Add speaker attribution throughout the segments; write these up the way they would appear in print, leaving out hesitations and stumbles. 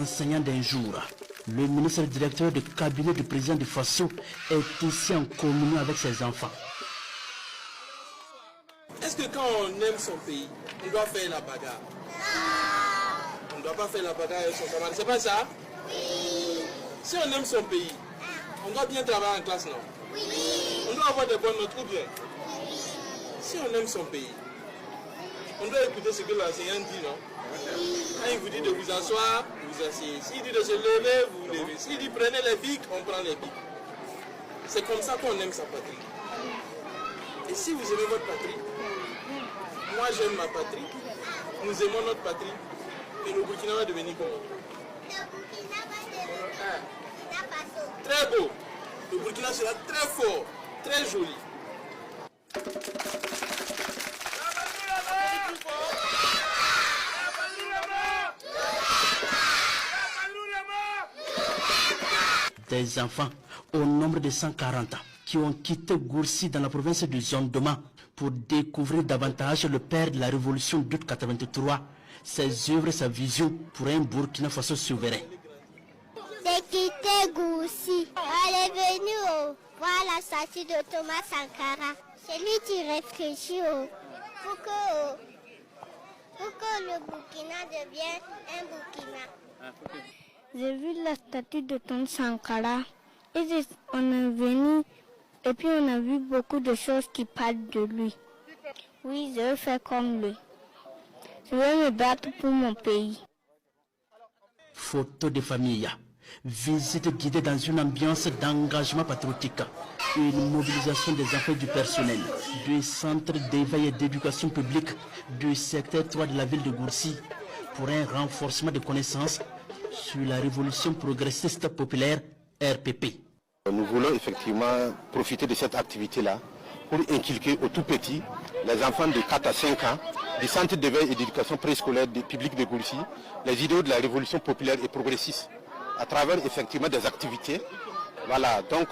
Speaker 1: enseignant d'un jour. Le ministre directeur du cabinet du président du Faso est ici en communion avec ses enfants.
Speaker 2: Est-ce que quand on aime son pays, on doit faire la bagarre? On ne doit pas faire la bagarre avec son camarade, c'est pas ça? Oui. Si on aime son pays, on doit bien travailler en classe, non? Oui. On doit avoir des bonnes notes ou bien? Oui. Si on aime son pays, on doit écouter ce que l'enseignant dit, non? Oui. Quand il vous dit de vous asseoir, vous asseyez. S'il dit de se lever, vous vous levez. S'il dit prenez les bics, on prend les bics. C'est comme ça qu'on aime sa patrie. Et si vous aimez votre patrie, moi j'aime ma patrie, nous aimons notre patrie, et le Burkina va devenir comment? Le Burkina va devenir très beau. Le Burkina sera très fort, très joli.
Speaker 1: Des enfants au nombre de 140 qui ont quitté Goursi dans la province du Zondoma pour découvrir davantage le père de la révolution d'août 83, ses œuvres et sa vision pour un Burkina Faso souverain.
Speaker 3: J'ai quitté Goursi. Elle est venue voir la statue de Thomas Sankara. C'est lui qui réfléchit pour que le Burkina devienne un Burkina.
Speaker 4: J'ai vu la statue de Thomas Sankara et on est venu et puis on a vu beaucoup de choses qui parlent de lui. Oui, je veux faire comme lui. Je veux me battre pour mon pays.
Speaker 1: Photo de famille, visite guidée dans une ambiance d'engagement patriotique, une mobilisation des enfants et du personnel, du centre d'éveil et d'éducation publique du secteur 3 de la ville de Goursi pour un renforcement de connaissances sur la révolution progressiste populaire RPP.
Speaker 5: Nous voulons effectivement profiter de cette activité-là pour inculquer aux tout petits, les enfants de 4 à 5 ans, du centre d'éveil et d'éducation préscolaire du public de Goursi, les idéaux de la révolution populaire et progressiste, à travers effectivement des activités, voilà, donc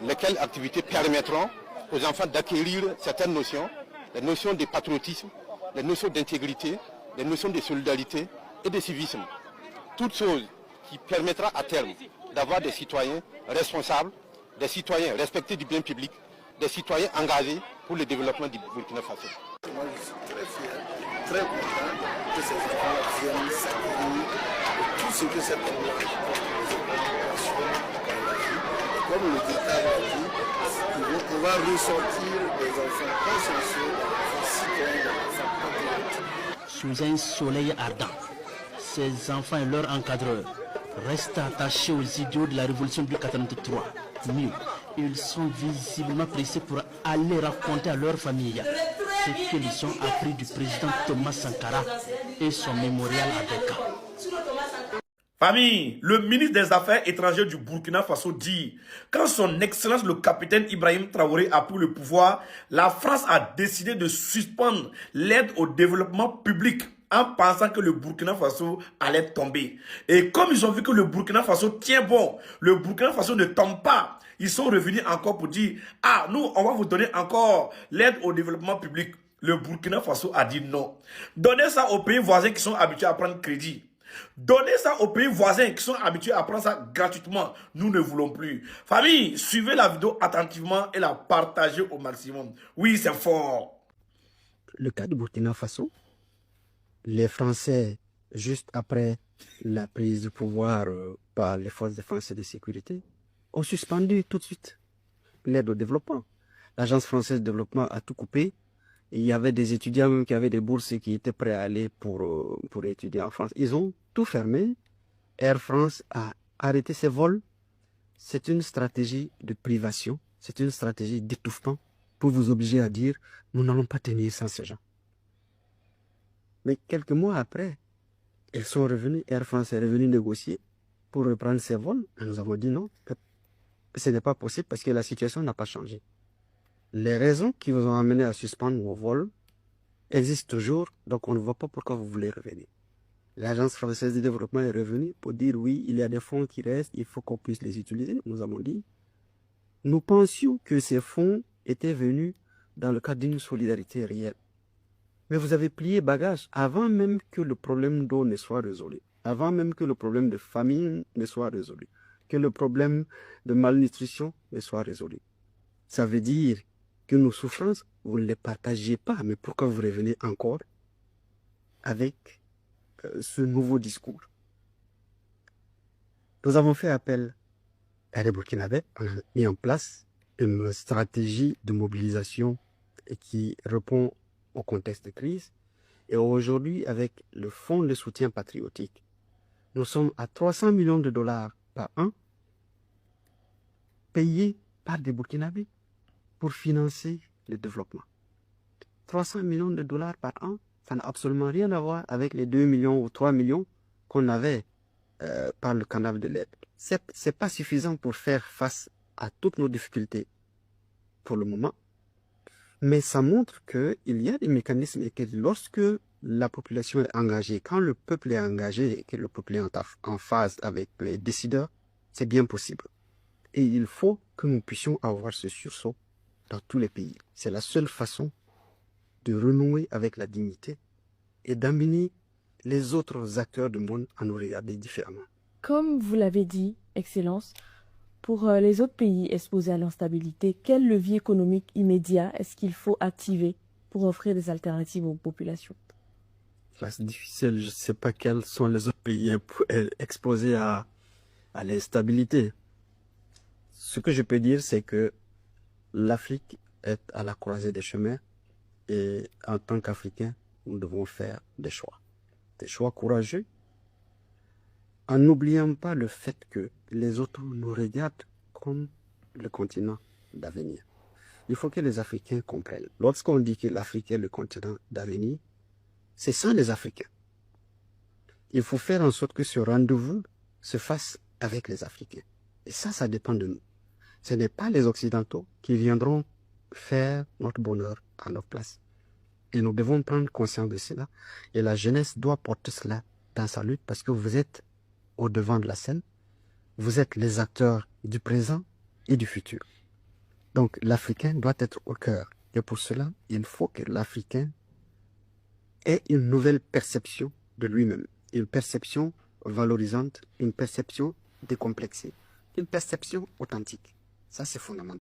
Speaker 5: lesquelles activités permettront aux enfants d'acquérir certaines notions, les notions de patriotisme, les notions d'intégrité, les notions de solidarité et de civisme. Toutes choses qui permettra à terme d'avoir des citoyens responsables, des citoyens respectés du bien public, des citoyens engagés pour le développement du Burkina Faso.
Speaker 6: Moi je suis très fier, très content que ces enfants viennent s'accueillir de tout ce que cette population comme le dictat l'a dit, ils vont pouvoir ressortir des enfants consciencieux, des enfants citoyens, des enfants patriotes.
Speaker 1: Sous un soleil ardent, ces enfants et leurs encadreurs restent attachés aux idéaux de la révolution du 83. Mieux, ils sont visiblement pressés pour aller raconter à leur famille ce qu'ils ont appris du président Thomas Sankara et son mémorial à Dakar.
Speaker 7: Famille, le ministre des Affaires étrangères du Burkina Faso dit, quand son excellence le capitaine Ibrahim Traoré a pris le pouvoir, la France a décidé de suspendre l'aide au développement public en pensant que le Burkina Faso allait tomber. Et comme ils ont vu que le Burkina Faso tient bon, le Burkina Faso ne tombe pas, ils sont revenus encore pour dire, ah, nous, on va vous donner encore l'aide au développement public. Le Burkina Faso a dit non. Donnez ça aux pays voisins qui sont habitués à prendre crédit. Donnez ça aux pays voisins qui sont habitués à prendre ça gratuitement. Nous ne voulons plus. Famille, suivez la vidéo attentivement et la partagez au maximum. Oui, c'est fort.
Speaker 8: Le cas du Burkina Faso, les Français, juste après la prise du pouvoir par les forces de défense et de sécurité, ont suspendu tout de suite l'aide au développement. L'Agence française de développement a tout coupé. Il y avait des étudiants même qui avaient des bourses et qui étaient prêts à aller pour étudier en France. Ils ont tout fermé. Air France a arrêté ses vols. C'est une stratégie de privation. C'est une stratégie d'étouffement pour vous obliger à dire « nous n'allons pas tenir sans ces gens ». Mais quelques mois après, ils sont revenus. Air France est revenu négocier pour reprendre ses vols. Et nous avons dit non, ce n'est pas possible parce que la situation n'a pas changé. Les raisons qui vous ont amené à suspendre vos vols existent toujours, donc on ne voit pas pourquoi vous voulez revenir. L'Agence française de développement est revenue pour dire oui, il y a des fonds qui restent, il faut qu'on puisse les utiliser. Nous avons dit, nous pensions que ces fonds étaient venus dans le cadre d'une solidarité réelle. Mais vous avez plié bagage avant même que le problème d'eau ne soit résolu. avant même que le problème de famine ne soit résolu, que le problème de malnutrition ne soit résolu. Ça veut dire que nos souffrances, vous ne les partagez pas, mais pourquoi vous revenez encore avec ce nouveau discours? Nous avons fait appel à les Burkinabés, on a mis en place une stratégie de mobilisation qui répond au contexte de crise. Et aujourd'hui, avec le fonds de soutien patriotique, nous sommes à 300 millions de dollars par an payés par des Burkinabés pour financer le développement. 300 millions de dollars par an, ça n'a absolument rien à voir avec les 2 millions ou 3 millions qu'on avait par le canal de l'aide. C'est pas suffisant pour faire face à toutes nos difficultés pour le moment, mais ça montre qu'il y a des mécanismes et que lorsque la population est engagée, quand le peuple est engagé et que le peuple est en phase avec les décideurs, c'est bien possible. Et il faut que nous puissions avoir ce sursaut dans tous les pays. C'est la seule façon de renouer avec la dignité et d'amener les autres acteurs du monde à nous regarder différemment.
Speaker 9: Comme vous l'avez dit, Excellence, pour les autres pays exposés à l'instabilité, quel levier économique immédiat est-ce qu'il faut activer pour offrir des alternatives aux populations?
Speaker 8: C'est difficile, je ne sais pas quels sont les autres pays exposés à l'instabilité. Ce que je peux dire, c'est que l'Afrique est à la croisée des chemins et en tant qu'Africains, nous devons faire des choix courageux, en n'oubliant pas le fait que les autres nous regardent comme le continent d'avenir. Il faut que les Africains comprennent. Lorsqu'on dit que l'Afrique est le continent d'avenir, c'est sans les Africains. Il faut faire en sorte que ce rendez-vous se fasse avec les Africains. Et ça dépend de nous. Ce n'est pas les Occidentaux qui viendront faire notre bonheur à notre place. Et nous devons prendre conscience de cela. Et la jeunesse doit porter cela dans sa lutte parce que vous êtes au devant de la scène. Vous êtes les acteurs du présent et du futur. Donc l'Africain doit être au cœur. Et pour cela, il faut que l'Africain ait une nouvelle perception de lui-même. Une perception valorisante, une perception décomplexée, une perception authentique. Ça, c'est fondamental.